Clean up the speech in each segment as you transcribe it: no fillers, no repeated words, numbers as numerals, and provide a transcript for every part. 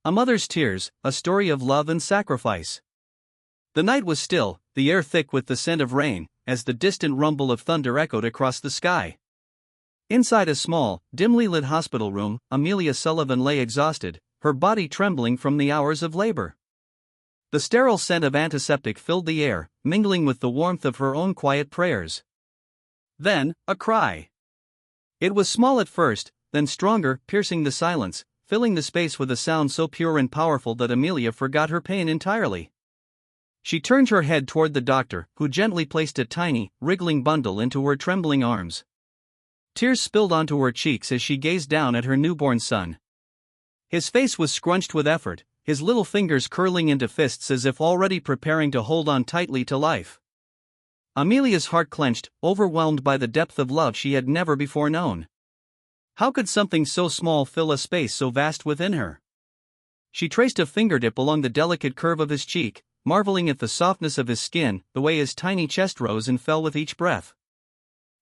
A Mother's Tears, a story of love and sacrifice. The night was still, the air thick with the scent of rain, as the distant rumble of thunder echoed across the sky. Inside a small, dimly lit hospital room, Amelia Sullivan lay exhausted, her body trembling from the hours of labor. The sterile scent of antiseptic filled the air, mingling with the warmth of her own quiet prayers. Then, a cry. It was small at first, then stronger, piercing the silence, filling the space with a sound so pure and powerful that Amelia forgot her pain entirely. She turned her head toward the doctor, who gently placed a tiny, wriggling bundle into her trembling arms. Tears spilled onto her cheeks as she gazed down at her newborn son. His face was scrunched with effort, his little fingers curling into fists as if already preparing to hold on tightly to life. Amelia's heart clenched, overwhelmed by the depth of love she had never before known. How could something so small fill a space so vast within her? She traced a fingertip along the delicate curve of his cheek, marveling at the softness of his skin, the way his tiny chest rose and fell with each breath.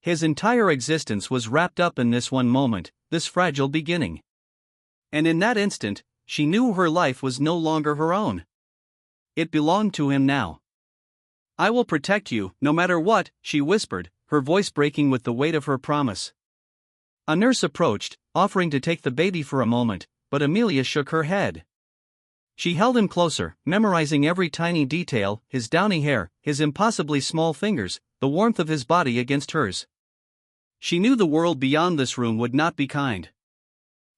His entire existence was wrapped up in this one moment, this fragile beginning. And in that instant, she knew her life was no longer her own. It belonged to him now. "I will protect you, no matter what," she whispered, her voice breaking with the weight of her promise. A nurse approached, offering to take the baby for a moment, but Amelia shook her head. She held him closer, memorizing every tiny detail, his downy hair, his impossibly small fingers, the warmth of his body against hers. She knew the world beyond this room would not be kind.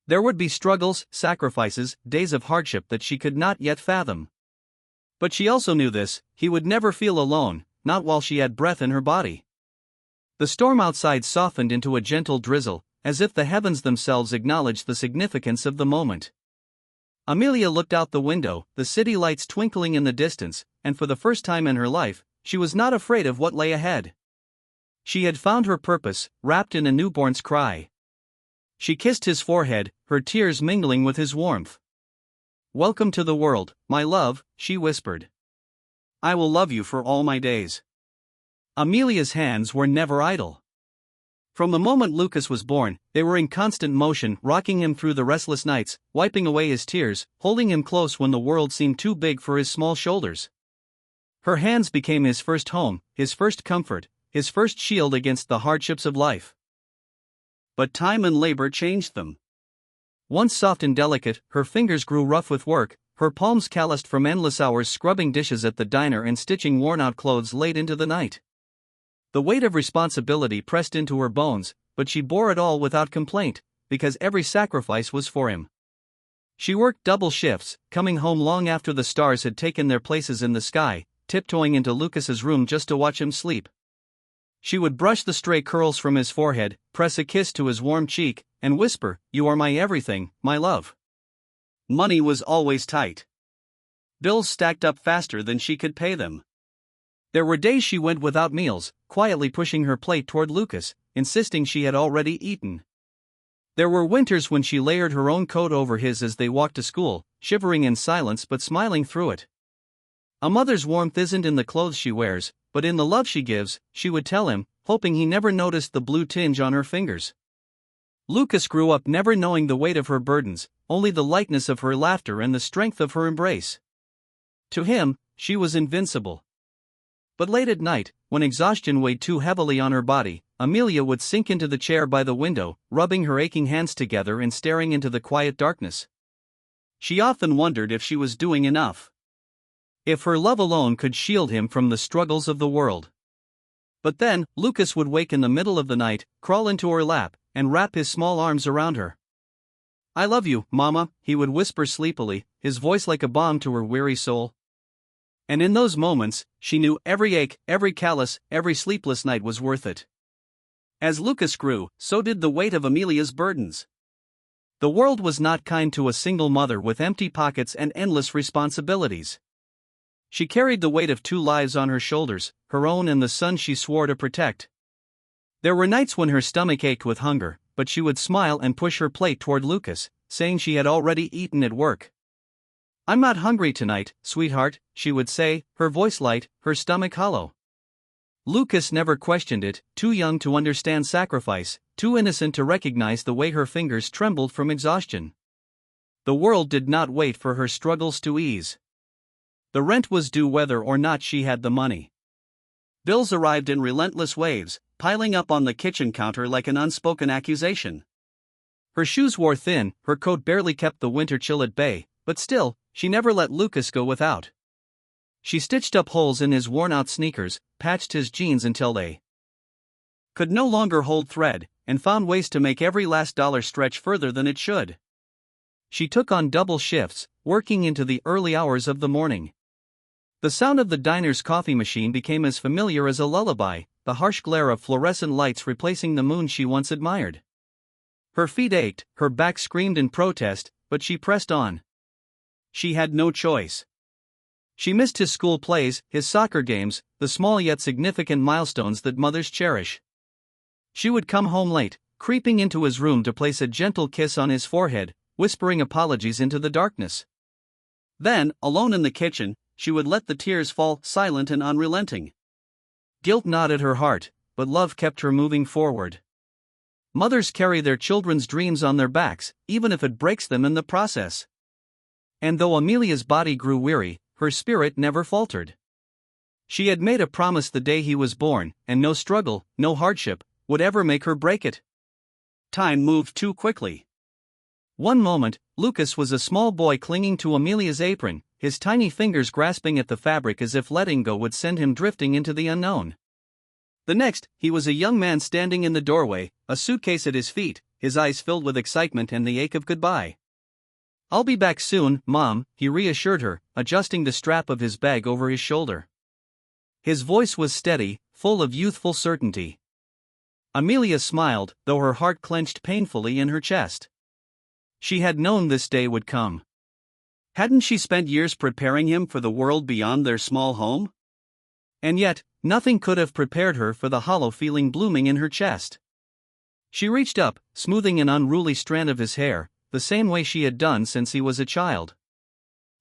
There would be struggles, sacrifices, days of hardship that she could not yet fathom. But she also knew this: he would never feel alone, not while she had breath in her body. The storm outside softened into a gentle drizzle, as if the heavens themselves acknowledged the significance of the moment. Amelia looked out the window, the city lights twinkling in the distance, and for the first time in her life, she was not afraid of what lay ahead. She had found her purpose, wrapped in a newborn's cry. She kissed his forehead, her tears mingling with his warmth. "Welcome to the world, my love," she whispered. "I will love you for all my days." Amelia's hands were never idle. From the moment Lucas was born, they were in constant motion, rocking him through the restless nights, wiping away his tears, holding him close when the world seemed too big for his small shoulders. Her hands became his first home, his first comfort, his first shield against the hardships of life. But time and labor changed them. Once soft and delicate, her fingers grew rough with work, her palms calloused from endless hours scrubbing dishes at the diner and stitching worn-out clothes late into the night. The weight of responsibility pressed into her bones, but she bore it all without complaint, because every sacrifice was for him. She worked double shifts, coming home long after the stars had taken their places in the sky, tiptoeing into Lucas's room just to watch him sleep. She would brush the stray curls from his forehead, press a kiss to his warm cheek, and whisper, "You are my everything, my love." Money was always tight. Bills stacked up faster than she could pay them. There were days she went without meals, quietly pushing her plate toward Lucas, insisting she had already eaten. There were winters when she layered her own coat over his as they walked to school, shivering in silence but smiling through it. "A mother's warmth isn't in the clothes she wears, but in the love she gives," she would tell him, hoping he never noticed the blue tinge on her fingers. Lucas grew up never knowing the weight of her burdens, only the lightness of her laughter and the strength of her embrace. To him, she was invincible. But late at night, when exhaustion weighed too heavily on her body, Amelia would sink into the chair by the window, rubbing her aching hands together and staring into the quiet darkness. She often wondered if she was doing enough. If her love alone could shield him from the struggles of the world. But then, Lucas would wake in the middle of the night, crawl into her lap, and wrap his small arms around her. "I love you, Mama," he would whisper sleepily, his voice like a balm to her weary soul. And in those moments, she knew every ache, every callous, every sleepless night was worth it. As Lucas grew, so did the weight of Amelia's burdens. The world was not kind to a single mother with empty pockets and endless responsibilities. She carried the weight of two lives on her shoulders, her own and the son she swore to protect. There were nights when her stomach ached with hunger, but she would smile and push her plate toward Lucas, saying she had already eaten at work. "I'm not hungry tonight, sweetheart," she would say, her voice light, her stomach hollow. Lucas never questioned it, too young to understand sacrifice, too innocent to recognize the way her fingers trembled from exhaustion. The world did not wait for her struggles to ease. The rent was due whether or not she had the money. Bills arrived in relentless waves, piling up on the kitchen counter like an unspoken accusation. Her shoes wore thin, her coat barely kept the winter chill at bay, but still, she never let Lucas go without. She stitched up holes in his worn-out sneakers, patched his jeans until they could no longer hold thread, and found ways to make every last dollar stretch further than it should. She took on double shifts, working into the early hours of the morning. The sound of the diner's coffee machine became as familiar as a lullaby, the harsh glare of fluorescent lights replacing the moon she once admired. Her feet ached, her back screamed in protest, but she pressed on. She had no choice. She missed his school plays, his soccer games, the small yet significant milestones that mothers cherish. She would come home late, creeping into his room to place a gentle kiss on his forehead, whispering apologies into the darkness. Then, alone in the kitchen, she would let the tears fall, silent and unrelenting. Guilt gnawed at her heart, but love kept her moving forward. Mothers carry their children's dreams on their backs, even if it breaks them in the process. And though Amelia's body grew weary, her spirit never faltered. She had made a promise the day he was born, and no struggle, no hardship, would ever make her break it. Time moved too quickly. One moment, Lucas was a small boy clinging to Amelia's apron, his tiny fingers grasping at the fabric as if letting go would send him drifting into the unknown. The next, he was a young man standing in the doorway, a suitcase at his feet, his eyes filled with excitement and the ache of goodbye. "I'll be back soon, Mom," he reassured her, adjusting the strap of his bag over his shoulder. His voice was steady, full of youthful certainty. Amelia smiled, though her heart clenched painfully in her chest. She had known this day would come. Hadn't she spent years preparing him for the world beyond their small home? And yet, nothing could have prepared her for the hollow feeling blooming in her chest. She reached up, smoothing an unruly strand of his hair, the same way she had done since he was a child.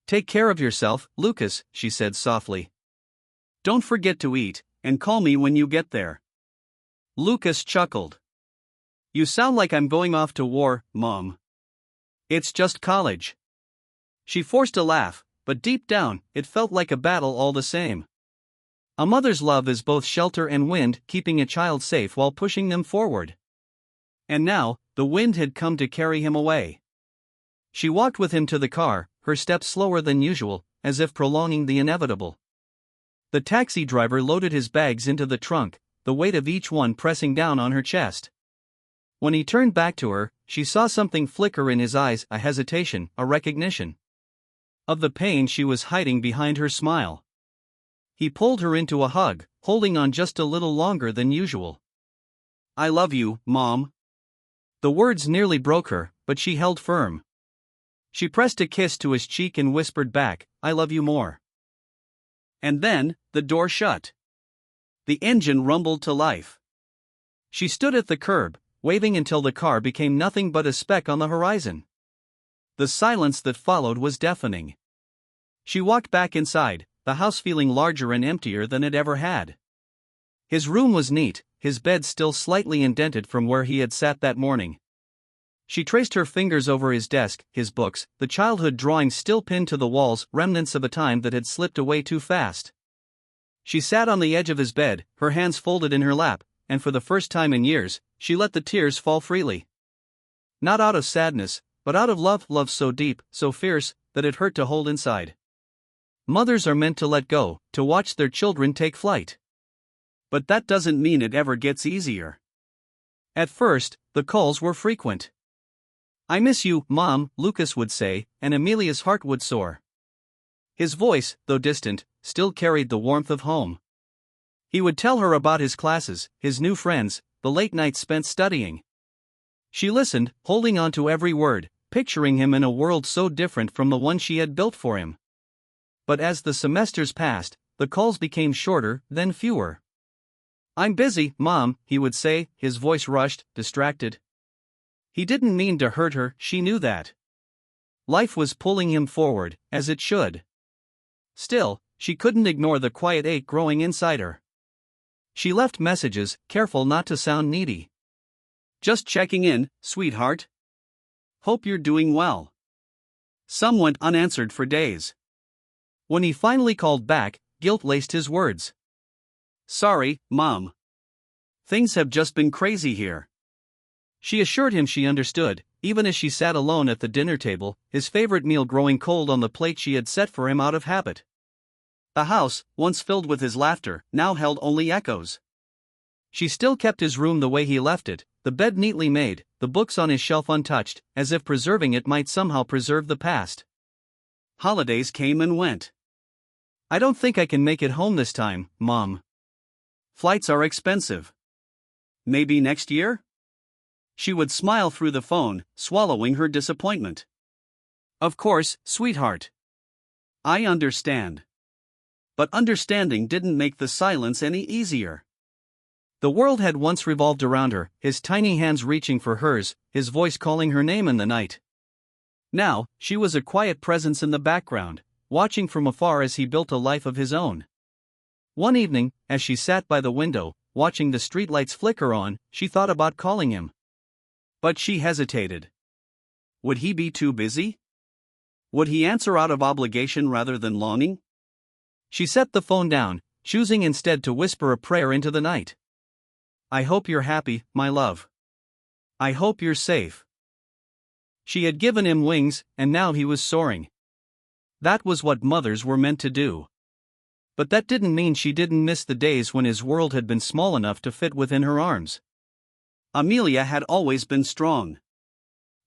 "Take care of yourself, Lucas," she said softly. "Don't forget to eat, and call me when you get there." Lucas chuckled. "You sound like I'm going off to war, Mom." "It's just college." She forced a laugh, but deep down, it felt like a battle all the same. A mother's love is both shelter and wind, keeping a child safe while pushing them forward. And now, the wind had come to carry him away. She walked with him to the car, her steps slower than usual, as if prolonging the inevitable. The taxi driver loaded his bags into the trunk, the weight of each one pressing down on her chest. When he turned back to her, she saw something flicker in his eyes, a hesitation, a recognition of the pain she was hiding behind her smile. He pulled her into a hug, holding on just a little longer than usual. "I love you, Mom." The words nearly broke her, but she held firm. She pressed a kiss to his cheek and whispered back, "I love you more." And then, the door shut. The engine rumbled to life. She stood at the curb, waving until the car became nothing but a speck on the horizon. The silence that followed was deafening. She walked back inside, the house feeling larger and emptier than it ever had. His room was neat, his bed still slightly indented from where he had sat that morning. She traced her fingers over his desk, his books, the childhood drawings still pinned to the walls, remnants of a time that had slipped away too fast. She sat on the edge of his bed, her hands folded in her lap, and for the first time in years, she let the tears fall freely. Not out of sadness, but out of love, love so deep, so fierce, that it hurt to hold inside. Mothers are meant to let go, to watch their children take flight. But that doesn't mean it ever gets easier. At first, the calls were frequent. "I miss you, Mom," Lucas would say, and Amelia's heart would soar. His voice, though distant, still carried the warmth of home. He would tell her about his classes, his new friends, the late nights spent studying. She listened, holding on to every word, picturing him in a world so different from the one she had built for him. But as the semesters passed, the calls became shorter, then fewer. "I'm busy, Mom," he would say, his voice rushed, distracted. He didn't mean to hurt her, she knew that. Life was pulling him forward, as it should. Still, she couldn't ignore the quiet ache growing inside her. She left messages, careful not to sound needy. "Just checking in, sweetheart. Hope you're doing well. Some went unanswered for days. When he finally called back, guilt laced his words. "Sorry, Mom. Things have just been crazy here." She assured him she understood, even as she sat alone at the dinner table, his favorite meal growing cold on the plate she had set for him out of habit. The house, once filled with his laughter, now held only echoes. She still kept his room the way he left it, the bed neatly made, the books on his shelf untouched, as if preserving it might somehow preserve the past. Holidays came and went. "I don't think I can make it home this time, Mom. Flights are expensive. Maybe next year?" She would smile through the phone, swallowing her disappointment. "Of course, sweetheart. I understand." But understanding didn't make the silence any easier. The world had once revolved around her, his tiny hands reaching for hers, his voice calling her name in the night. Now, she was a quiet presence in the background, watching from afar as he built a life of his own. One evening, as she sat by the window, watching the streetlights flicker on, she thought about calling him. But she hesitated. Would he be too busy? Would he answer out of obligation rather than longing? She set the phone down, choosing instead to whisper a prayer into the night. "I hope you're happy, my love. I hope you're safe." She had given him wings, and now he was soaring. That was what mothers were meant to do. But that didn't mean she didn't miss the days when his world had been small enough to fit within her arms. Amelia had always been strong.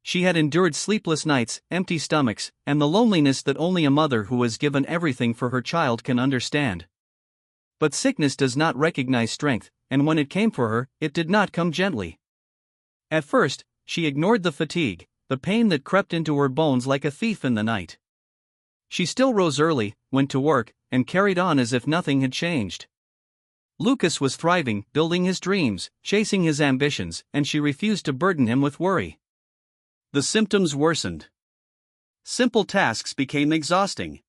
She had endured sleepless nights, empty stomachs, and the loneliness that only a mother who has given everything for her child can understand. But sickness does not recognize strength, and when it came for her, it did not come gently. At first, she ignored the fatigue, the pain that crept into her bones like a thief in the night. She still rose early, went to work, and carried on as if nothing had changed. Lucas was thriving, building his dreams, chasing his ambitions, and she refused to burden him with worry. The symptoms worsened. Simple tasks became exhausting.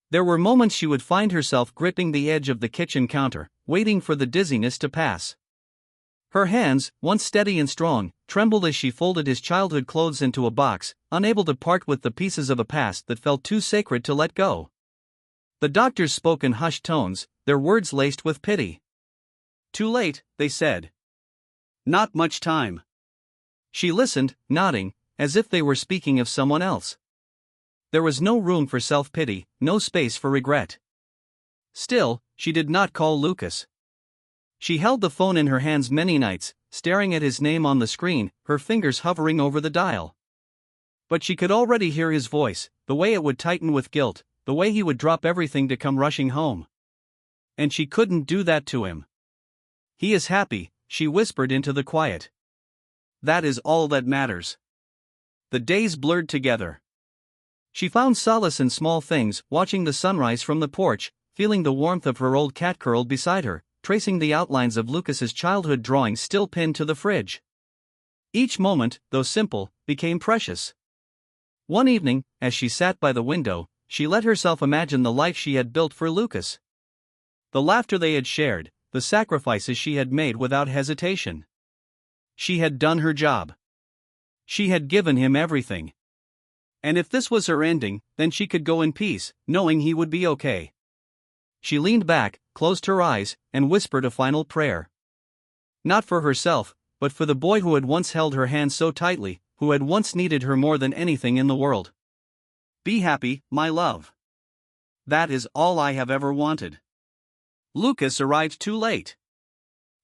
There were moments she would find herself gripping the edge of the kitchen counter, waiting for the dizziness to pass. Her hands, once steady and strong, trembled as she folded his childhood clothes into a box, unable to part with the pieces of a past that felt too sacred to let go. The doctors spoke in hushed tones, their words laced with pity. "Too late," they said. "Not much time." She listened, nodding, as if they were speaking of someone else. There was no room for self-pity, no space for regret. Still, she did not call Lucas. She held the phone in her hands many nights, staring at his name on the screen, her fingers hovering over the dial. But she could already hear his voice, the way it would tighten with guilt, the way he would drop everything to come rushing home. And she couldn't do that to him. "He is happy," she whispered into the quiet. "That is all that matters." The days blurred together. She found solace in small things, watching the sunrise from the porch, feeling the warmth of her old cat curled beside her, tracing the outlines of Lucas's childhood drawings still pinned to the fridge. Each moment, though simple, became precious. One evening, as she sat by the window, she let herself imagine the life she had built for Lucas. The laughter they had shared, the sacrifices she had made without hesitation. She had done her job. She had given him everything. And if this was her ending, then she could go in peace, knowing he would be okay. She leaned back, closed her eyes, and whispered a final prayer. Not for herself, but for the boy who had once held her hand so tightly, who had once needed her more than anything in the world. "Be happy, my love. That is all I have ever wanted." Lucas arrived too late.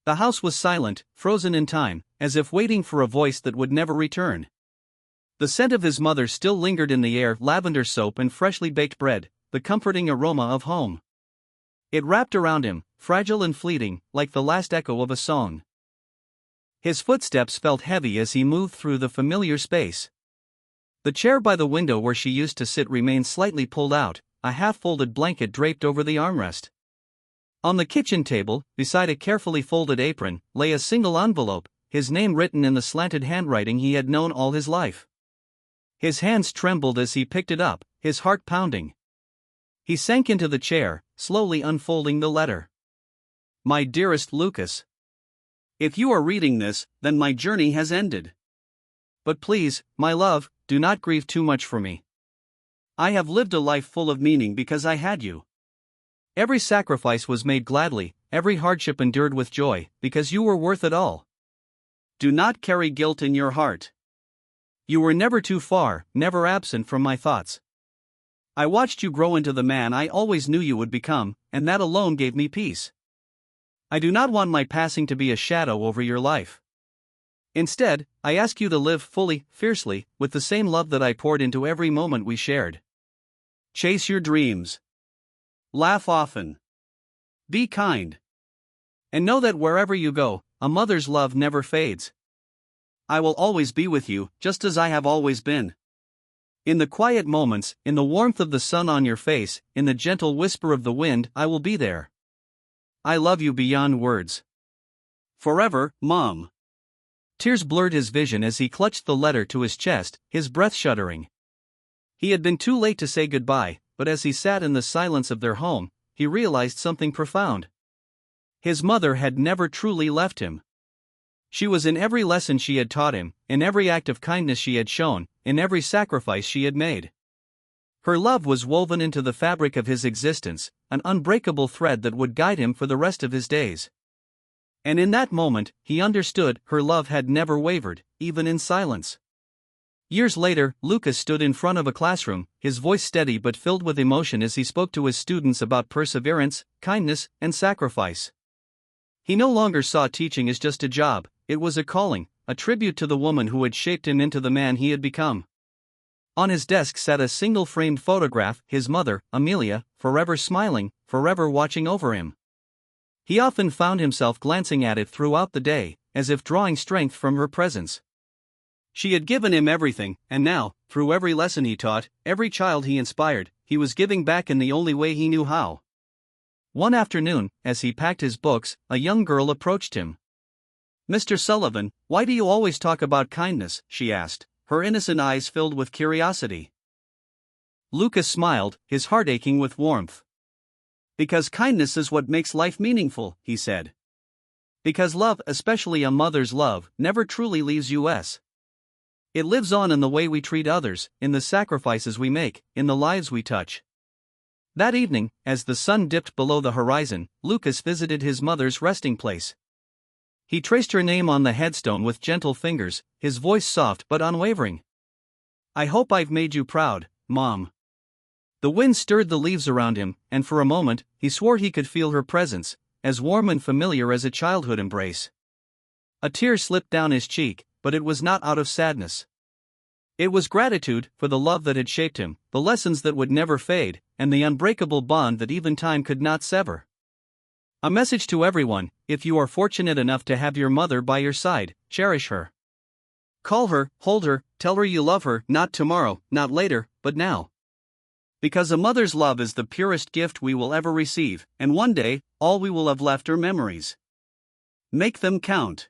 The house was silent, frozen in time, as if waiting for a voice that would never return. The scent of his mother still lingered in the air, lavender soap and freshly baked bread, the comforting aroma of home. It wrapped around him, fragile and fleeting, like the last echo of a song. His footsteps felt heavy as he moved through the familiar space. The chair by the window where she used to sit remained slightly pulled out, a half-folded blanket draped over the armrest. On the kitchen table, beside a carefully folded apron, lay a single envelope, his name written in the slanted handwriting he had known all his life. His hands trembled as he picked it up, his heart pounding. He sank into the chair, slowly unfolding the letter. "My dearest Lucas. If you are reading this, then my journey has ended. But please, my love, do not grieve too much for me. I have lived a life full of meaning because I had you. Every sacrifice was made gladly, every hardship endured with joy, because you were worth it all. Do not carry guilt in your heart. You were never too far, never absent from my thoughts. I watched you grow into the man I always knew you would become, and that alone gave me peace. I do not want my passing to be a shadow over your life. Instead, I ask you to live fully, fiercely, with the same love that I poured into every moment we shared. Chase your dreams. Laugh often. Be kind. And know that wherever you go, a mother's love never fades. I will always be with you, just as I have always been. In the quiet moments, in the warmth of the sun on your face, in the gentle whisper of the wind, I will be there. I love you beyond words. Forever, Mom. Tears blurred his vision as he clutched the letter to his chest, his breath shuddering. He had been too late to say goodbye, but as he sat in the silence of their home, he realized something profound. His mother had never truly left him. She was in every lesson she had taught him, in every act of kindness she had shown, in every sacrifice she had made. Her love was woven into the fabric of his existence, an unbreakable thread that would guide him for the rest of his days. And in that moment, he understood her love had never wavered, even in silence. Years later, Lucas stood in front of a classroom, his voice steady but filled with emotion as he spoke to his students about perseverance, kindness, and sacrifice. He no longer saw teaching as just a job, it was a calling, a tribute to the woman who had shaped him into the man he had become. On his desk sat a single framed photograph, his mother, Amelia, forever smiling, forever watching over him. He often found himself glancing at it throughout the day, as if drawing strength from her presence. She had given him everything, and now, through every lesson he taught, every child he inspired, he was giving back in the only way he knew how. One afternoon, as he packed his books, a young girl approached him. "Mr. Sullivan, why do you always talk about kindness?" she asked, her innocent eyes filled with curiosity. Lucas smiled, his heart aching with warmth. "Because kindness is what makes life meaningful," he said. "Because love, especially a mother's love, never truly leaves us. It lives on in the way we treat others, in the sacrifices we make, in the lives we touch." That evening, as the sun dipped below the horizon, Lucas visited his mother's resting place. He traced her name on the headstone with gentle fingers, his voice soft but unwavering. "I hope I've made you proud, Mom." The wind stirred the leaves around him, and for a moment, he swore he could feel her presence, as warm and familiar as a childhood embrace. A tear slipped down his cheek, but it was not out of sadness. It was gratitude for the love that had shaped him, the lessons that would never fade, and the unbreakable bond that even time could not sever. A message to everyone: if you are fortunate enough to have your mother by your side, cherish her. Call her, hold her, tell her you love her, not tomorrow, not later, but now. Because a mother's love is the purest gift we will ever receive, and one day, all we will have left are memories. Make them count.